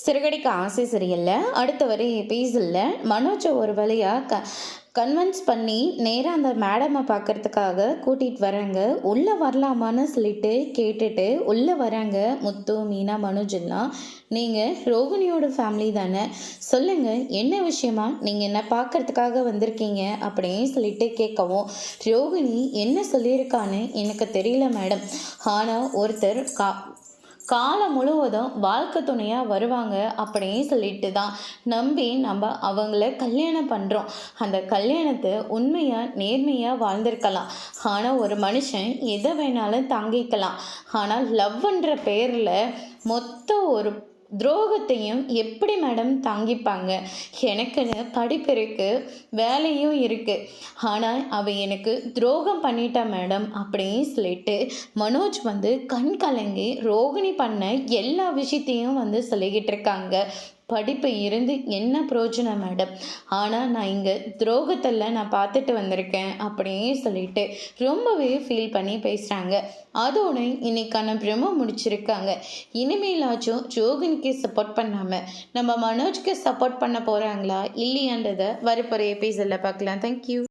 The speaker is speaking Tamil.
சிறுகடிக்க ஆசை சரியில்ல. அடுத்த வர எபிசோட்ல மனோஜ ஒரு வழியா கன்வின்ஸ் பண்ணி நேரா அந்த மேடம பார்க்கறதுக்காக கூட்டிட்டு வராங்க. உள்ள வரலாமான்னு சொல்லிட்டு கேட்டுட்டு உள்ள வராங்க முத்து, மீனா, மனோஜ் எல்லாம். நீங்க ரோகிணியோட ஃபேமிலி தானே? சொல்லுங்க, என்ன விஷயமா நீங்க என்ன பார்க்கறதுக்காக வந்திருக்கீங்க அப்படின்னு சொல்லிட்டு கேட்கவும், ரோகிணி என்ன சொல்லியிருக்கான்னு எனக்கு தெரியல மேடம். ஆனா ஒருத்தர் காலம் முழுவதும் வாழ்க்கை துணையாக வருவாங்க அப்படின்னு சொல்லிட்டு தான் நம்பி நம்ம அவங்கள கல்யாணம் பண்ணுறோம். அந்த கல்யாணத்தை உண்மையாக நேர்மையாக வாழ்ந்திருக்கலாம். ஆனால் ஒரு மனுஷன் எதை வேணாலும் தாங்கிக்கலாம். ஆனால் லவ்ன்ற பேரில் மொத்த ஒரு துரோகத்தையும் எப்படி மேடம் தாங்கிப்பாங்க? எனக்குன்னு படிப்பு இருக்குது, வேலையும் இருக்குது. ஆனால் அவள் எனக்கு துரோகம் பண்ணிட்டா மேடம் அப்படின்னு சொல்லிட்டு மனோஜ் கண் கலங்கி ரோகிணி பண்ண எல்லா விஷயத்தையும் சொல்லிக்கிட்டு இருக்காங்க. படிப்பு இருந்து என்ன பிரயோஜனம் மேடம்? ஆனால் நான் இங்கே துரோகத்தில் நான் பார்த்துட்டு வந்திருக்கேன் அப்படின்னு சொல்லிட்டு ரொம்பவே ஃபீல் பண்ணி பேசுகிறாங்க. அதோட இன்னைக்கான பிரம்ம முடிச்சிருக்காங்க. இனிமேலாச்சும் ரோகிணிக்கு சப்போர்ட் பண்ணாமல் நம்ம மனோஜ்க்கு சப்போர்ட் பண்ண போகிறாங்களா இல்லையான்றதை வரப்போகிற எபிசோடில் பார்க்கலாம். தேங்க்யூ.